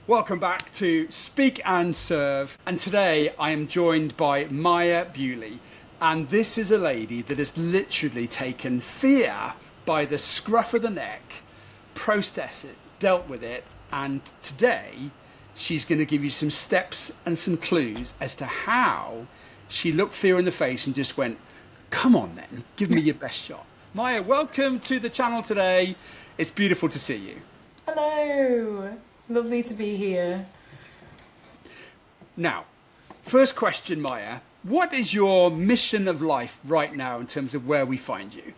Welcome back to Speak and Serve. And today I am joined by Maya Bewley. And this is a lady that has literally taken fear by the scruff of the neck, processed it, dealt with it. And today she's going to give you some steps and some clues as to how she looked fear in the face and just went, come on then, give me your best shot. Maya, welcome to the channel today. It's beautiful to see you. Hello, lovely to be here. Now, first question, Maya. What is your mission of life right now in terms of where we find you?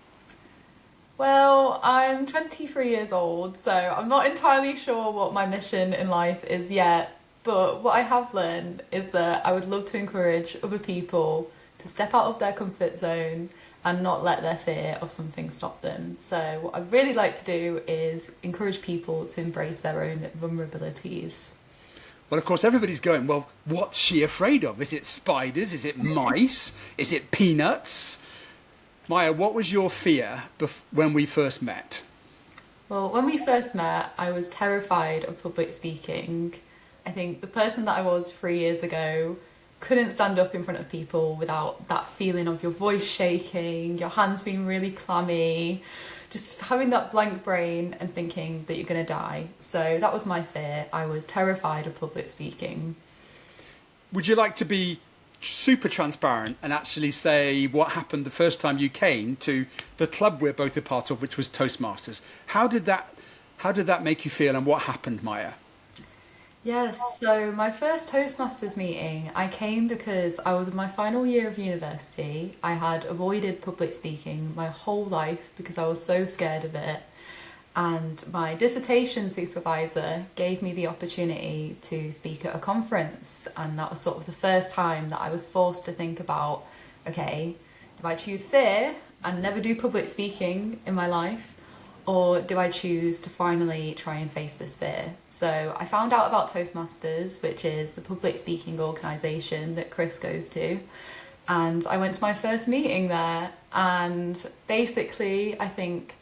Well, I'm 23 years old, so I'm not entirely sure what my mission in life is yet, but what I have learned is that I would love to encourage other people to step out of their comfort zone and not let their fear of something stop them. So what I'd really like to do is encourage people to embrace their own vulnerabilities. Well, of course, everybody's going, well, what's she afraid of? Is it spiders? Is it mice? Is it peanuts? Maya, what was your fear when we first met? Well, when we first met, I was terrified of public speaking. I think the person that I was 3 years ago couldn't stand up in front of people without that feeling of your voice shaking, your hands being really clammy, just having that blank brain and thinking that you're going to die. So that was my fear. I was terrified of public speaking. Would you like to be super transparent and actually say what happened the first time you came to the club we're both a part of, which was Toastmasters? How did that make you feel, and what happened, Maya? Yes, so my first Toastmasters meeting, I came because I was in my final year of university. I had avoided public speaking my whole life because I was so scared of it. And my dissertation supervisor gave me the opportunity to speak at a conference. And that was sort of the first time that I was forced to think about, okay, do I choose fear and never do public speaking in my life? Or do I choose to finally try and face this fear? So I found out about Toastmasters, which is the public speaking organisation that Chris goes to. And I went to my first meeting there. And basically, I think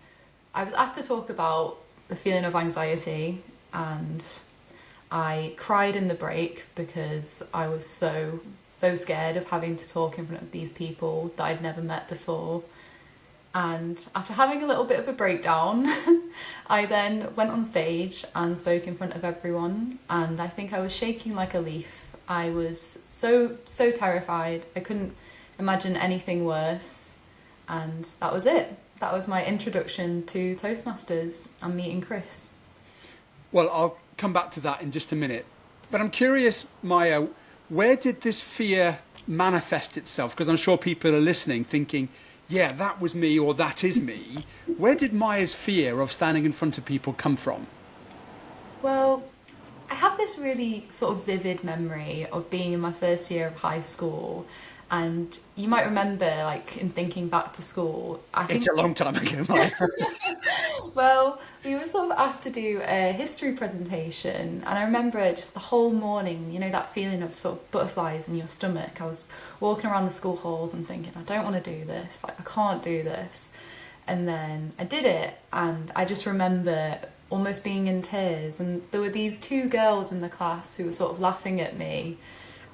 I was asked to talk about the feeling of anxiety. And I cried in the break because I was so scared of having to talk in front of these people that I'd never met before. And after having a little bit of a breakdown, I then went on stage and spoke in front of everyone. And I think I was shaking like a leaf. I was so terrified. I couldn't imagine anything worse. And that was it. That was my introduction to Toastmasters and meeting Chris. Well, I'll come back to that in just a minute. But I'm curious, Maya, where did this fear manifest itself? Because I'm sure people are listening thinking, yeah, that was me, or that is me. Where did Maya's fear of standing in front of people come from? Well, I have this really sort of vivid memory of being in my first year of high school. And you might remember, like, in thinking back to school, I think... It's a long time ago, Maya. Well, we were sort of asked to do a history presentation, and I remember just the whole morning, you know, that feeling of sort of butterflies in your stomach. I was walking around the school halls and thinking, I don't want to do this, like, I can't do this. And then I did it, and I just remember almost being in tears, and there were these two girls in the class who were sort of laughing at me,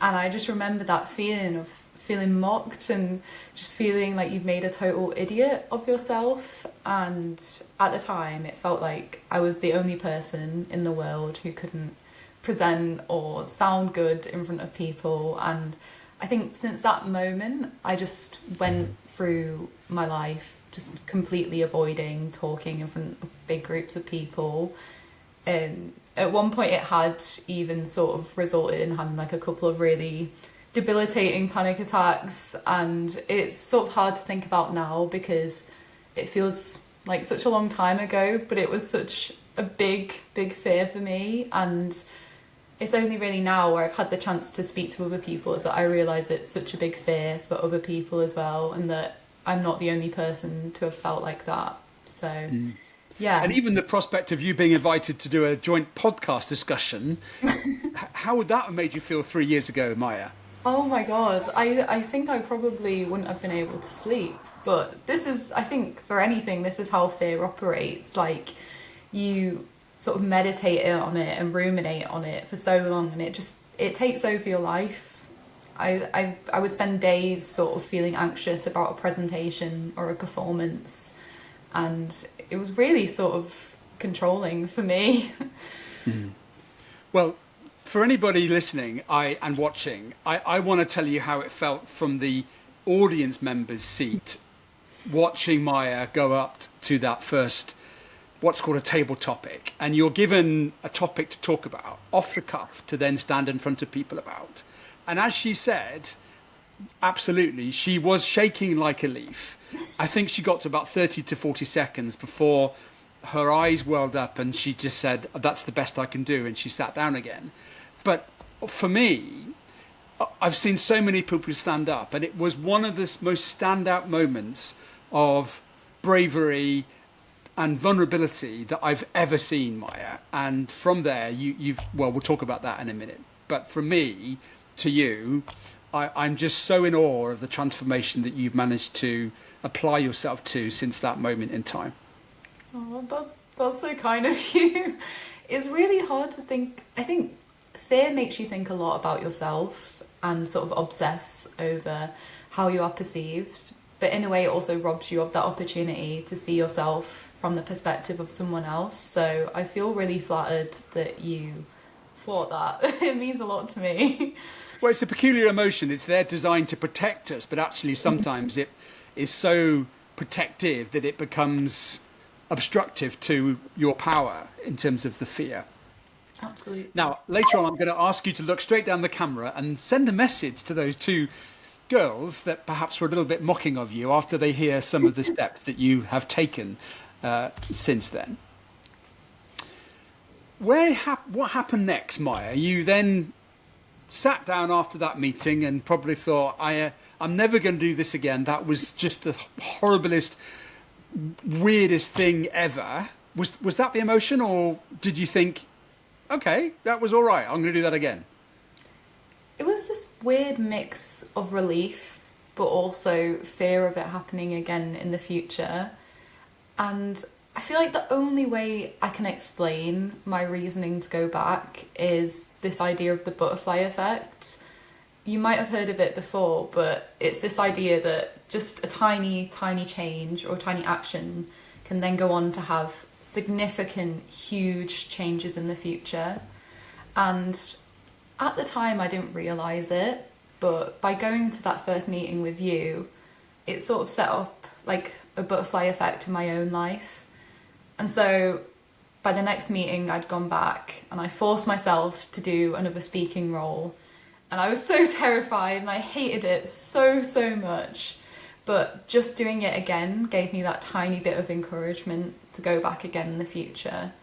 and I just remember that feeling of feeling mocked and just feeling like you've made a total idiot of yourself. And at the time it felt like I was the only person in the world who couldn't present or sound good in front of people. And I think since that moment I just went through my life just completely avoiding talking in front of big groups of people. And at one point it had even sort of resulted in having like a couple of really debilitating panic attacks, and it's sort of hard to think about now because it feels like such a long time ago, but it was such a big fear for me. And it's only really now where I've had the chance to speak to other people is that I realise it's such a big fear for other people as well, and that I'm not the only person to have felt like that. So yeah. And even the prospect of you being invited to do a joint podcast discussion, how would that have made you feel 3 years ago, Maya? Oh my God, I think I probably wouldn't have been able to sleep. But this is, I think for anything, this is how fear operates. Like, you sort of meditate on it and ruminate on it for so long, and it takes over your life. I would spend days sort of feeling anxious about a presentation or a performance, and it was really sort of controlling for me. Well, for anybody listening and watching, I want to tell you how it felt from the audience member's seat, watching Maya go up to that first, what's called a table topic, and you're given a topic to talk about off the cuff to then stand in front of people about. And as she said, absolutely, she was shaking like a leaf. I think she got to about 30 to 40 seconds before her eyes welled up and she just said, that's the best I can do, and she sat down again. But for me, I've seen so many people stand up, and it was one of the most standout moments of bravery and vulnerability that I've ever seen, Maya. And from there, well, we'll talk about that in a minute. But from me to you, I'm just so in awe of the transformation that you've managed to apply yourself to since that moment in time. Oh, that's so kind of you. It's really hard to think. I think fear makes you think a lot about yourself and sort of obsess over how you are perceived. But in a way, it also robs you of that opportunity to see yourself from the perspective of someone else. So I feel really flattered that you thought that. It means a lot to me. Well, it's a peculiar emotion. It's there designed to protect us, but actually sometimes it is so protective that it becomes obstructive to your power in terms of the fear. Absolutely. Now, later on, I'm going to ask you to look straight down the camera and send a message to those two girls that perhaps were a little bit mocking of you after they hear some of the steps that you have taken since then. What happened next, Maya? You then sat down after that meeting and probably thought, I'm never going to do this again. That was just the horriblest, weirdest thing ever. Was that the emotion, or did you think, okay, that was all right, I'm going to do that again? It was this weird mix of relief, but also fear of it happening again in the future. And I feel like the only way I can explain my reasoning to go back is this idea of the butterfly effect. You might have heard of it before, but it's this idea that just a tiny, tiny change or tiny action can then go on to have significant, huge changes in the future. And at the time, I didn't realise it, but by going to that first meeting with you, it sort of set up like a butterfly effect in my own life. And so by the next meeting, I'd gone back and I forced myself to do another speaking role. And I was so terrified and I hated it so, so much. But just doing it again gave me that tiny bit of encouragement to go back again in the future.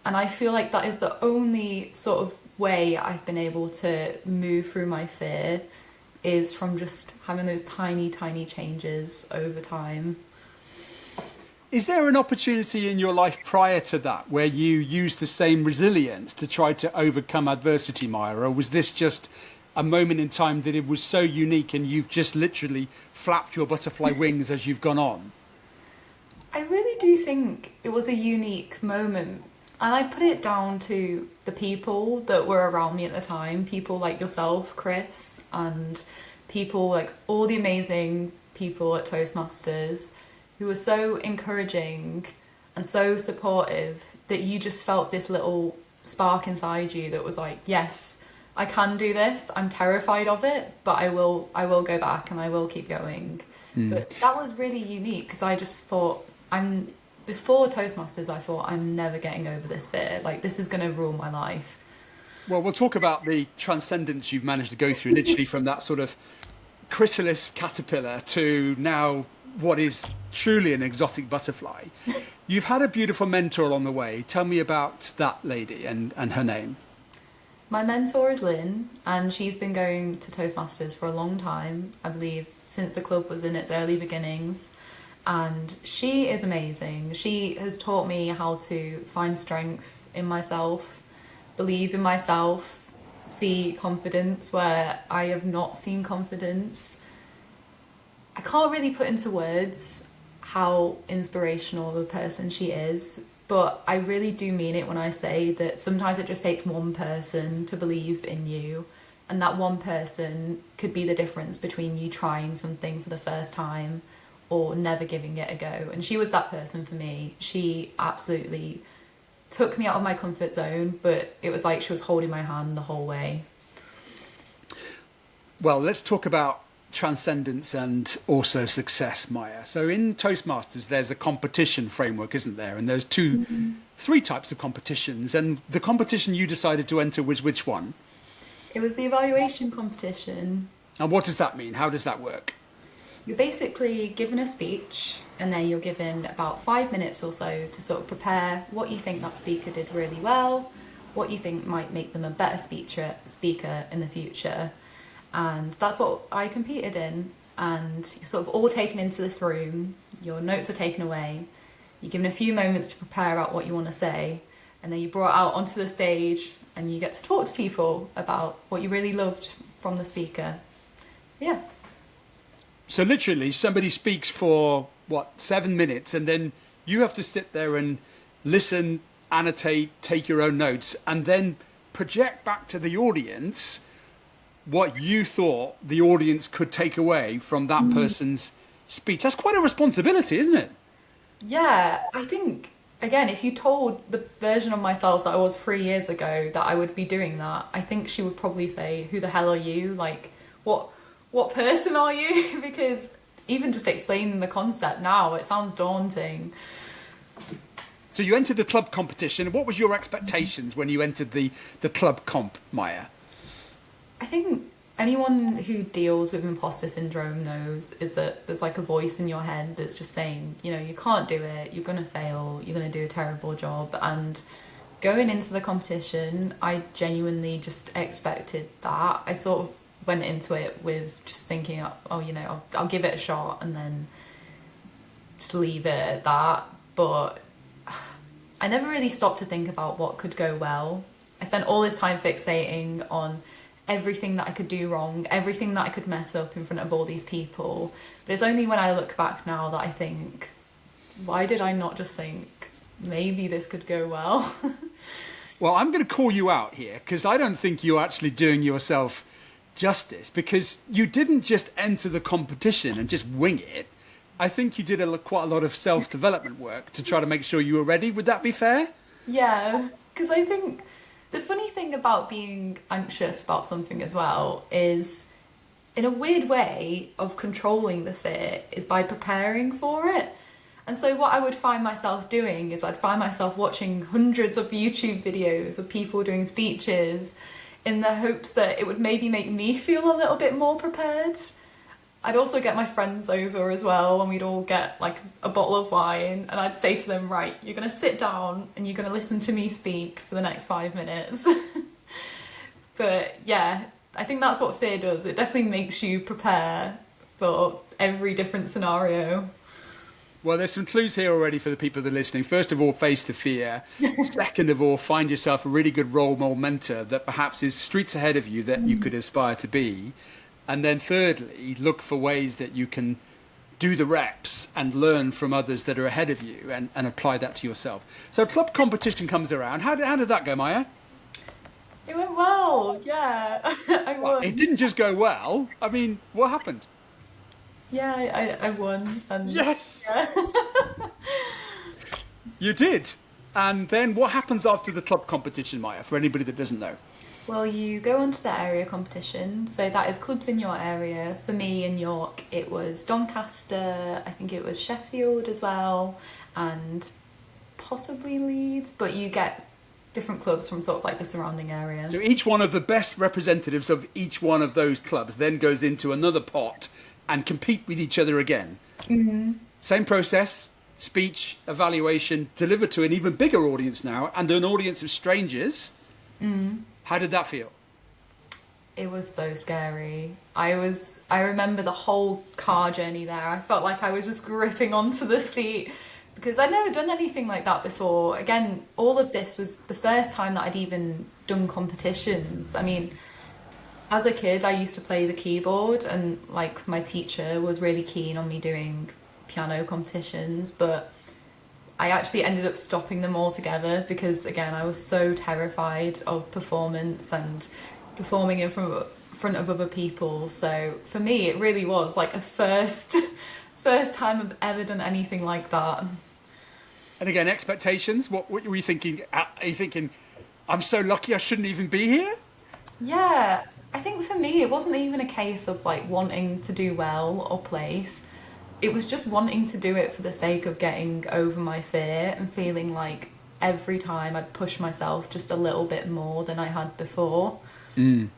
And I feel like that is the only sort of way I've been able to move through my fear, is from just having those tiny, tiny changes over time. Is there an opportunity in your life prior to that where you used the same resilience to try to overcome adversity, Maya? Or was this just a moment in time that it was so unique and you've just literally flapped your butterfly wings as you've gone on? I really do think it was a unique moment. And I put it down to the people that were around me at the time, people like yourself, Chris, and people like all the amazing people at Toastmasters who were so encouraging and so supportive that you just felt this little spark inside you that was like, yes, I can do this. I'm terrified of it, but I will go back and I will keep going. But that was really unique because I just thought, before Toastmasters, I thought I'm never getting over this fear. Like, this is going to ruin my life. Well, we'll talk about the transcendence you've managed to go through, literally from that sort of chrysalis caterpillar to now what is truly an exotic butterfly. You've had a beautiful mentor along the way. Tell me about that lady and her name. My mentor is Lynn, and she's been going to Toastmasters for a long time, I believe, since the club was in its early beginnings. And she is amazing. She has taught me how to find strength in myself, believe in myself, see confidence where I have not seen confidence. I can't really put into words how inspirational of a person she is, But I really do mean it when I say that sometimes it just takes one person to believe in you. And that one person could be the difference between you trying something for the first time or never giving it a go. And she was that person for me. She absolutely took me out of my comfort zone, but it was like she was holding my hand the whole way. Well, let's talk about transcendence and also success, Maya. So in Toastmasters, there's a competition framework, isn't there? And there's three types of competitions. And the competition you decided to enter was which one? It was the evaluation competition. And what does that mean? How does that work? You're basically given a speech, and then you're given about 5 minutes or so to sort of prepare what you think that speaker did really well, what you think might make them a better speaker in the future. And that's what I competed in. And you're sort of all taken into this room, your notes are taken away, you're given a few moments to prepare out what you want to say, and then you're brought out onto the stage and you get to talk to people about what you really loved from the speaker. Yeah. So literally somebody speaks for 7 minutes, and then you have to sit there and listen, annotate, take your own notes, and then project back to the audience what you thought the audience could take away from that person's speech. That's quite a responsibility, isn't it? Yeah, I think, again, if you told the version of myself that I was 3 years ago that I would be doing that, I think she would probably say, who the hell are you? Like, what person are you? Because even just explaining the concept now, it sounds daunting. So you entered the club competition. What was your expectations when you entered the club comp, Maya? I think anyone who deals with imposter syndrome knows is that there's like a voice in your head that's just saying, you know, you can't do it, you're going to fail, you're going to do a terrible job. And going into the competition, I genuinely just expected that. I sort of went into it with just thinking, oh, you know, I'll give it a shot and then just leave it at that. But I never really stopped to think about what could go well. I spent all this time fixating on everything that I could do wrong, everything that I could mess up in front of all these people. But it's only when I look back now that I think, why did I not just think, maybe this could go well? Well, I'm going to call you out here because I don't think you're actually doing yourself justice, because you didn't just enter the competition and just wing it. I think you did quite a lot of self-development work to try to make sure you were ready. Would that be fair? Yeah, because I think the funny thing about being anxious about something as well is, in a weird way of controlling the fear, is by preparing for it. And so what I would find myself doing is I'd find myself watching hundreds of YouTube videos of people doing speeches in the hopes that it would maybe make me feel a little bit more prepared. I'd also get my friends over as well, and we'd all get like a bottle of wine, and I'd say to them, right, you're going to sit down and you're going to listen to me speak for the next 5 minutes. But yeah, I think that's what fear does. It definitely makes you prepare for every different scenario. Well, there's some clues here already for the people that are listening. First of all, face the fear. Second of all, find yourself a really good role model mentor that perhaps is streets ahead of you that you could aspire to be. And then thirdly, look for ways that you can do the reps and learn from others that are ahead of you and apply that to yourself. So club competition comes around. How did that go, Maya? It went well, yeah. I won. Well, it didn't just go well. I mean, what happened? Yeah, I won. And Yes! yeah. You did. And then what happens after the club competition, Maya, for anybody that doesn't know? Well, you go on to the area competition, so that is clubs in your area. For me in York, it was Doncaster, I think it was Sheffield as well, and possibly Leeds, but you get different clubs from sort of like the surrounding area. So each one of the best representatives of each one of those clubs then goes into another pot and compete with each other again. Mm-hmm. Same process, speech, evaluation, delivered to an even bigger audience now, and an audience of strangers. Mm. How did that feel? It was so scary. I remember the whole car journey there. I felt like I was just gripping onto the seat because I'd never done anything like that before. Again, all of this was the first time that I'd even done competitions. I mean, as a kid, I used to play the keyboard, and like my teacher was really keen on me doing piano competitions, but I actually ended up stopping them altogether because, again, I was so terrified of performance and performing in front of other people. So for me, it really was like a first time I've ever done anything like that. And again, expectations. What were you thinking? Are you thinking, I'm so lucky I shouldn't even be here? Yeah, I think for me, it wasn't even a case of like wanting to do well or place. It was just wanting to do it for the sake of getting over my fear and feeling like every time I'd push myself just a little bit more than I had before. And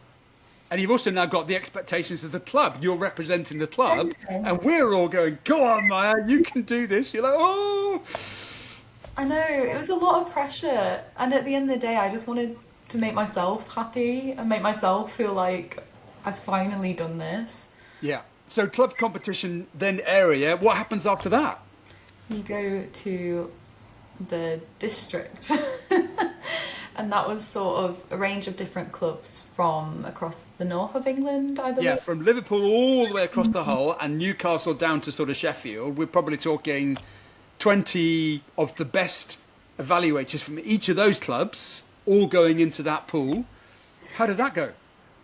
you've also now got the expectations of the club. You're representing the club, and we're all going, "Go on, Maya, you can do this." You're like, "Oh." I know, it was a lot of pressure. And at the end of the day, I just wanted to make myself happy and make myself feel like I've finally done this. Yeah. So club competition, then area. What happens after that? You go to the district. And that was sort of a range of different clubs from across the north of England, I believe. Yeah, from Liverpool all the way across the Hull and Newcastle down to sort of Sheffield. We're probably talking 20 of the best evaluators from each of those clubs all going into that pool. How did that go?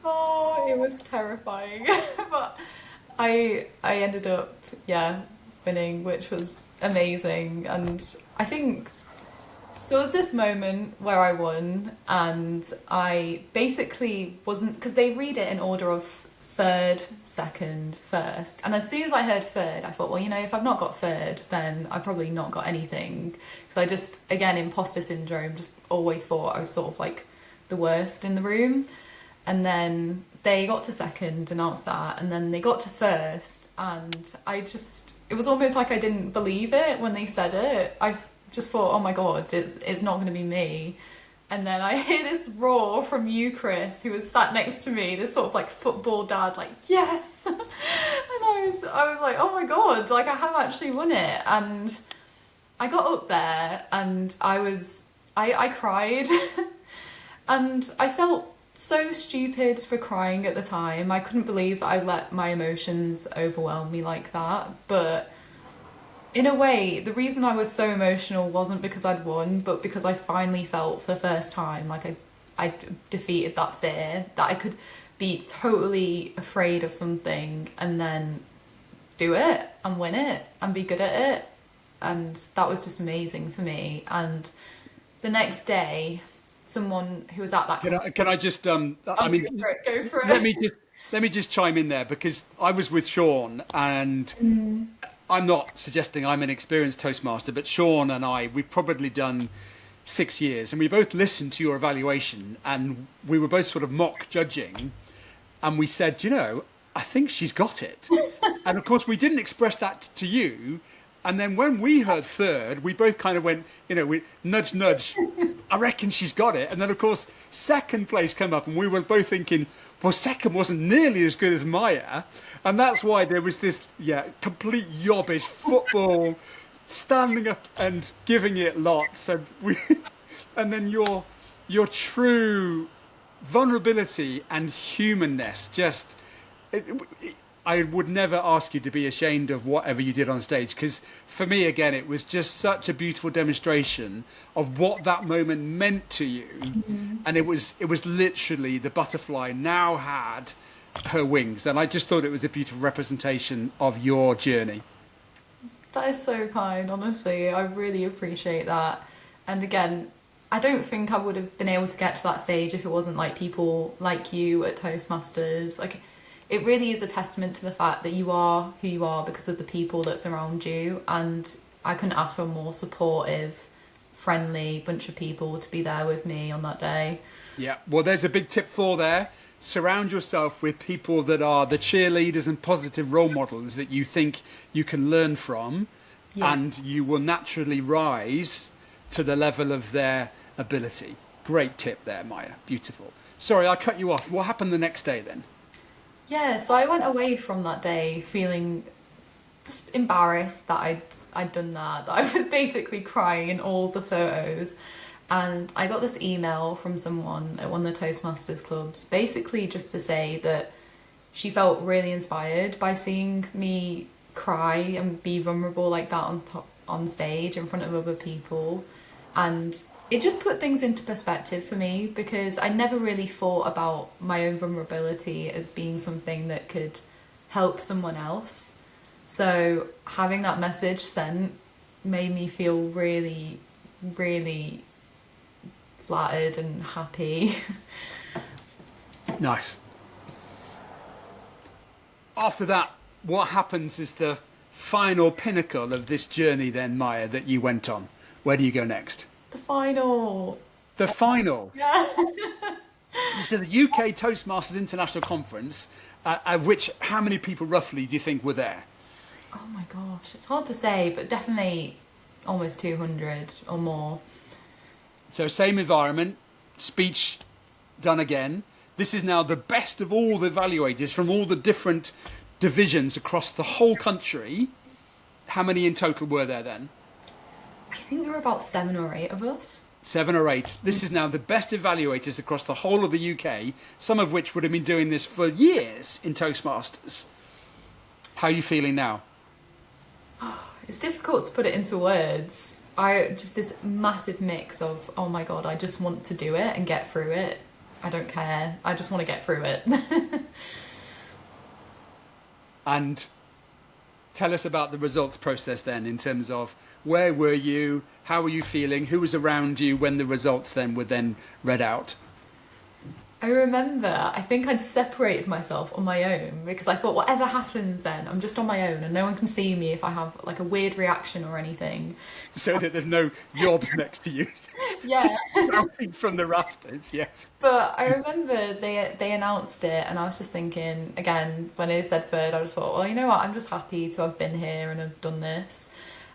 Oh, it was terrifying. But I ended up, yeah, winning, which was amazing. And I think so it was this moment where I won, and I basically wasn't, because they read it in order of third, second, first. And as soon as I heard third, I thought, well, you know, if I've not got third, then I've probably not got anything. So I just, again, imposter syndrome, just always thought I was sort of like the worst in the room. And then they got to second, announced that, and then they got to first, and it was almost like I didn't believe it when they said it. I just thought, oh my God, it's not going to be me. And then I hear this roar from you, Chris, who was sat next to me, this sort of like football dad, like, yes! And I was like, oh my God, like I have actually won it. And I got up there and I cried. And I felt so stupid for crying at the time. I couldn't believe that I let my emotions overwhelm me like that. But in a way, the reason I was so emotional wasn't because I'd won, but because I finally felt for the first time like I defeated that fear, that I could be totally afraid of something and then do it and win it and be good at it. And that was just amazing for me. And the next day, someone who was at that Can I just I mean, go for it. let me just chime in there, because I was with Sean, and I'm not suggesting I'm an experienced Toastmaster, but Sean and we've probably done 6 years, and we both listened to your evaluation, and we were both sort of mock judging, and we said, you know, I think she's got it. And of course we didn't express that to you. And then when we heard third, we both kind of went, you know, we nudge, nudge, I reckon she's got it. And then, of course, second place came up, and we were both thinking, well, second wasn't nearly as good as Maya. And that's why there was this, complete yobbish football, standing up and giving it lots. And then your true vulnerability and humanness just... I would never ask you to be ashamed of whatever you did on stage, because for me, again, it was just such a beautiful demonstration of what that moment meant to you. Mm-hmm. And it was literally the butterfly now had her wings, and I just thought it was a beautiful representation of your journey. That is so kind, honestly. I really appreciate that. And again, I don't think I would have been able to get to that stage if it wasn't like people like you at Toastmasters. Like, it really is a testament to the fact that you are who you are because of the people that surround you. And I couldn't ask for a more supportive, friendly bunch of people to be there with me on that day. Yeah, well, there's a big tip for there. Surround yourself with people that are the cheerleaders and positive role models that you think you can learn from, and you will naturally rise to the level of their ability. Great tip there, Maya. Beautiful. Sorry, I cut you off. What happened the next day then? Yeah, so I went away from that day feeling just embarrassed that I'd done that I was basically crying in all the photos. And I got this email from someone at one of the Toastmasters clubs, basically just to say that she felt really inspired by seeing me cry and be vulnerable like that on stage in front of other people. And it just put things into perspective for me, because I never really thought about my own vulnerability as being something that could help someone else. So having that message sent made me feel really, really flattered and happy. Nice. After that, what happens is the final pinnacle of this journey then, Maya, that you went on. Where do you go next? The final. The finals. Yeah. So the UK Toastmasters International Conference, at which, how many people roughly do you think were there? Oh my gosh, it's hard to say, but definitely almost 200 or more. So same environment, speech done again. This is now the best of all the evaluators from all the different divisions across the whole country. How many in total were there then? I think there were about 7 or 8 of us. 7 or 8. This is now the best evaluators across the whole of the UK, some of which would have been doing this for years in Toastmasters. How are you feeling now? It's difficult to put it into words. Just this massive mix of, oh my God, I just want to do it and get through it. I don't care. I just want to get through it. And tell us about the results process then, in terms of where were you, how were you feeling, who was around you when the results then were then read out? I remember, I think I'd separated myself on my own, because I thought whatever happens then, I'm just on my own and no one can see me if I have like a weird reaction or anything. So that there's no yobs next to you. Yeah. Shouting from the rafters, yes. But I remember they announced it, and I was just thinking, again, when it said third, I just thought, well, you know what, I'm just happy to have been here and have done this.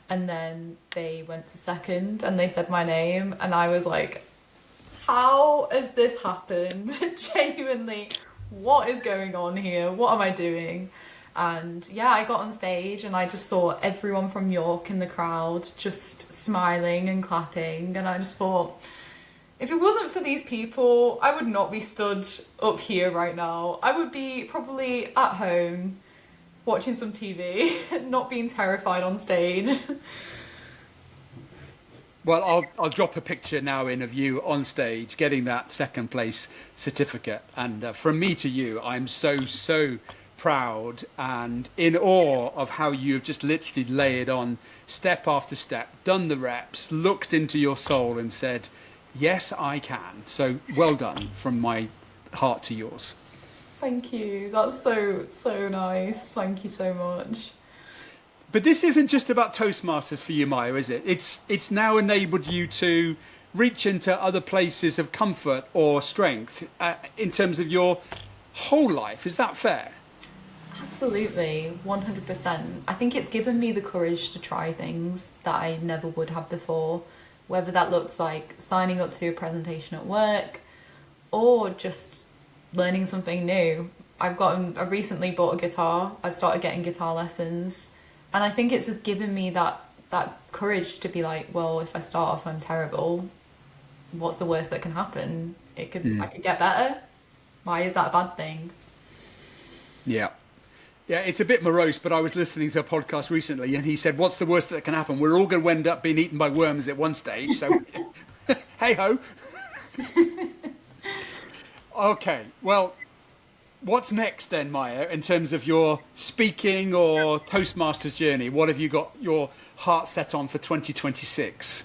And then they went to second and they said my name, and I was like, how has this happened? Genuinely, what is going on here? What am I doing? And yeah, I got on stage and I just saw everyone from York in the crowd just smiling and clapping, and I just thought, if it wasn't for these people, I would not be stood up here right now. I would be probably at home watching some TV, not being terrified on stage. Well, I'll drop a picture now in of you on stage getting that second place certificate. And from me to you, I'm so proud and in awe of how you've just literally layered on step after step, done the reps, looked into your soul and said, yes, I can. So well done from my heart to yours. Thank you. That's so nice. Thank you so much. But this isn't just about Toastmasters for you, Maya, is it? It's now enabled you to reach into other places of comfort or strength in terms of your whole life. Is that fair? Absolutely, 100%. I think it's given me the courage to try things that I never would have before, whether that looks like signing up to a presentation at work or just learning something new. I recently bought a guitar. I've started getting guitar lessons. And I think it's just given me that courage to be like, well, if I start off and I'm terrible, what's the worst that can happen? I could get better. Why is that a bad thing? Yeah. Yeah, it's a bit morose, but I was listening to a podcast recently and he said, what's the worst that can happen? We're all going to end up being eaten by worms at one stage. So, hey-ho. Okay, well, what's next then, Maya, in terms of your speaking or Toastmasters journey? What have you got your heart set on for 2026?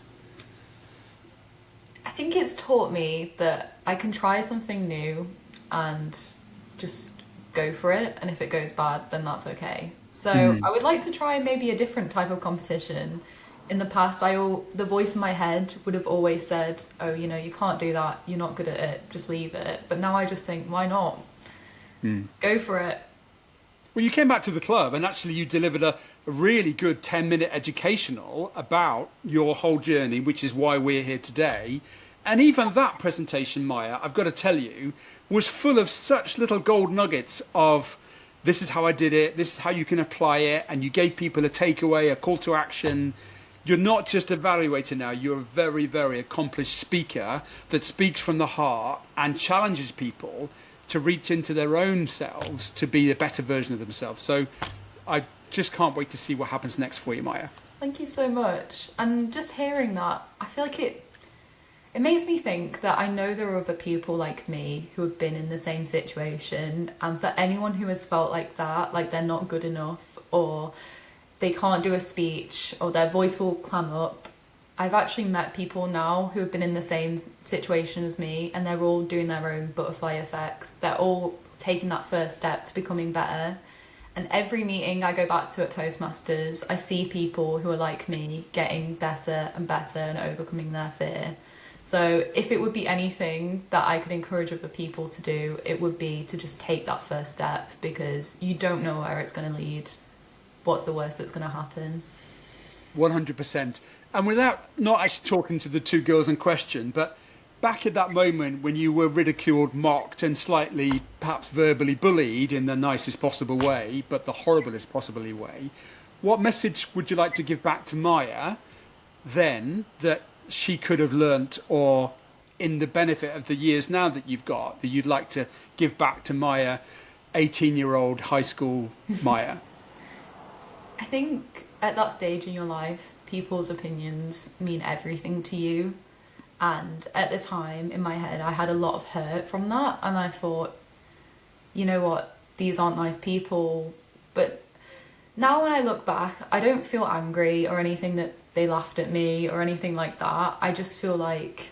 I think it's taught me that I can try something new and just go for it. And if it goes bad, then that's okay. So I would like to try maybe a different type of competition. In the past, the voice in my head would have always said, oh, you can't do that. You're not good at it. Just leave it. But now I just think, why not? Go for it. Well, you came back to the club and actually you delivered a really good 10-minute educational about your whole journey, which is why we're here today. And even that presentation, Maya, I've got to tell you, was full of such little gold nuggets of this is how I did it, this is how you can apply it, and you gave people a takeaway, a call to action. You're not just an evaluator now, you're a very, very accomplished speaker that speaks from the heart and challenges people to reach into their own selves to be a better version of themselves. So I just can't wait to see what happens next for you, Maya. Thank you so much. And just hearing that, I feel like it makes me think that I know there are other people like me who have been in the same situation, and for anyone who has felt like that, like they're not good enough, or they can't do a speech, or their voice will clam up. I've actually met people now who have been in the same situation as me, and they're all doing their own butterfly effects. They're all taking that first step to becoming better. And every meeting I go back to at Toastmasters, I see people who are like me getting better and better and overcoming their fear. So if it would be anything that I could encourage other people to do, it would be to just take that first step, because you don't know where it's going to lead. What's the worst that's going to happen? 100%. And without not actually talking to the two girls in question, but back at that moment when you were ridiculed, mocked, and slightly perhaps verbally bullied in the nicest possible way, but the horriblest possible way, what message would you like to give back to Maya then that she could have learnt, or in the benefit of the years now that you've got, that you'd like to give back to Maya, 18-year-old high school Maya? I think at that stage in your life, people's opinions mean everything to you. And at the time, in my head, I had a lot of hurt from that. And I thought, you know what, these aren't nice people. But now when I look back, I don't feel angry or anything that they laughed at me or anything like that. I just feel like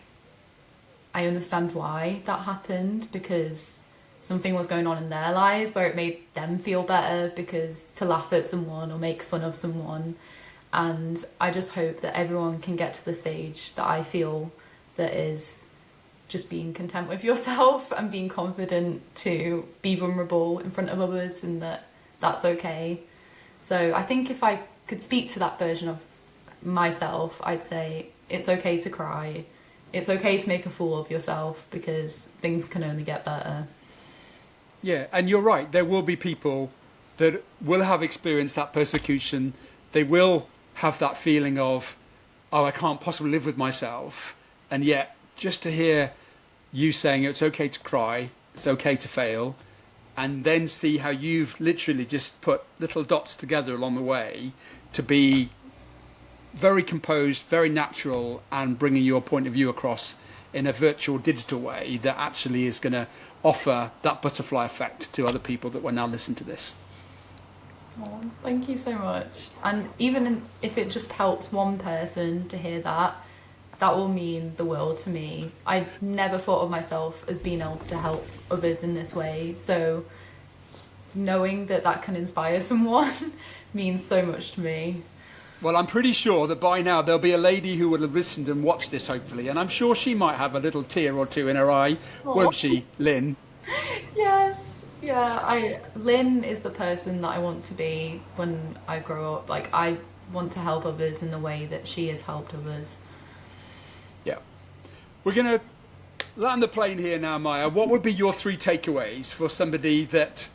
I understand why that happened, because something was going on in their lives where it made them feel better, because to laugh at someone or make fun of someone. And I just hope that everyone can get to the stage that I feel, that is just being content with yourself and being confident to be vulnerable in front of others, and that's okay. So I think if I could speak to that version of myself, I'd say it's okay to cry. It's okay to make a fool of yourself, because things can only get better. Yeah, and you're right. There will be people that will have experienced that persecution. They will have that feeling of, oh, I can't possibly live with myself. And yet, just to hear you saying it's okay to cry, it's okay to fail, and then see how you've literally just put little dots together along the way to be very composed, very natural, and bringing your point of view across in a virtual digital way that actually is going to offer that butterfly effect to other people that will now listen to this. Oh, thank you so much. And even if it just helps one person to hear that, that will mean the world to me. I never thought of myself as being able to help others in this way. So knowing that that can inspire someone means so much to me. Well, I'm pretty sure that by now there'll be a lady who will have listened and watched this, hopefully, and I'm sure she might have a little tear or two in her eye, won't she, Lynn? Yes. Yeah, Lynn is the person that I want to be when I grow up. Like, I want to help others in the way that she has helped others. Yeah. We're going to land the plane here now, Maya. What would be your 3 takeaways for somebody that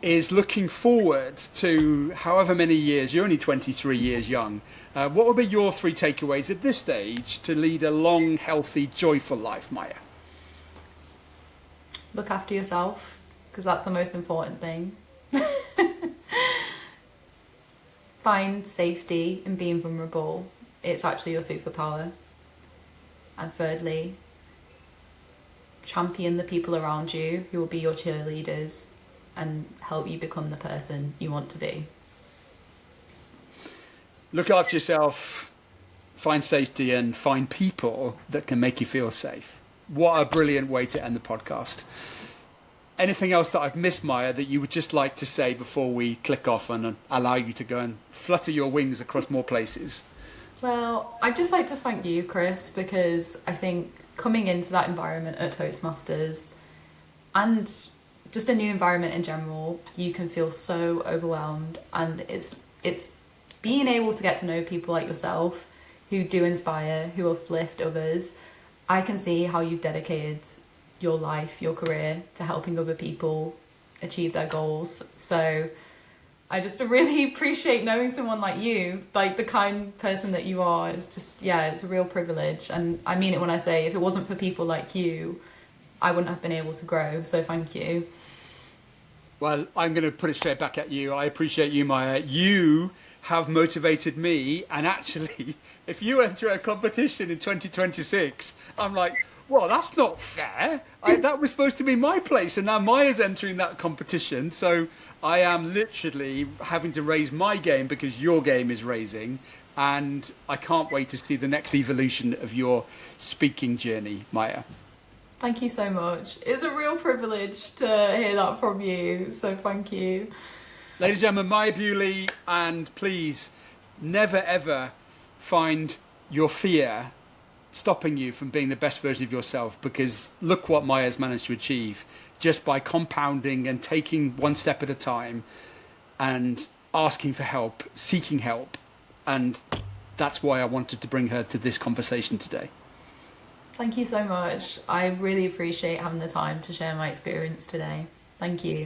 is looking forward to however many years, you're only 23 years young, what would be your 3 takeaways at this stage to lead a long, healthy, joyful life, Maya? Look after yourself, because that's the most important thing. Find safety in being vulnerable. It's actually your superpower. And thirdly, champion the people around you who will be your cheerleaders and help you become the person you want to be. Look after yourself, find safety, and find people that can make you feel safe. What a brilliant way to end the podcast. Anything else that I've missed, Maya, that you would just like to say before we click off and allow you to go and flutter your wings across more places? Well, I'd just like to thank you, Chris, because I think coming into that environment at Toastmasters and just a new environment in general, you can feel so overwhelmed, and it's being able to get to know people like yourself who do inspire, who uplift others. I can see how you've dedicated your life, your career to helping other people achieve their goals. So I just really appreciate knowing someone like you, like the kind person that you are. It's just, yeah, it's a real privilege. And I mean it when I say if it wasn't for people like you, I wouldn't have been able to grow. So thank you. Well, I'm going to put it straight back at you. I appreciate you, Maya. You have motivated me. And actually, if you enter a competition in 2026, I'm like, well, that's not fair. That was supposed to be my place. And now Maya's entering that competition. So I am literally having to raise my game because your game is raising. And I can't wait to see the next evolution of your speaking journey, Maya. Thank you so much. It's a real privilege to hear that from you, so thank you. Ladies and gentlemen, Maya Bewley, and please never ever find your fear stopping you from being the best version of yourself, because look what Maya's managed to achieve just by compounding and taking one step at a time and asking for help, seeking help. And that's why I wanted to bring her to this conversation today. Thank you so much. I really appreciate having the time to share my experience today. Thank you.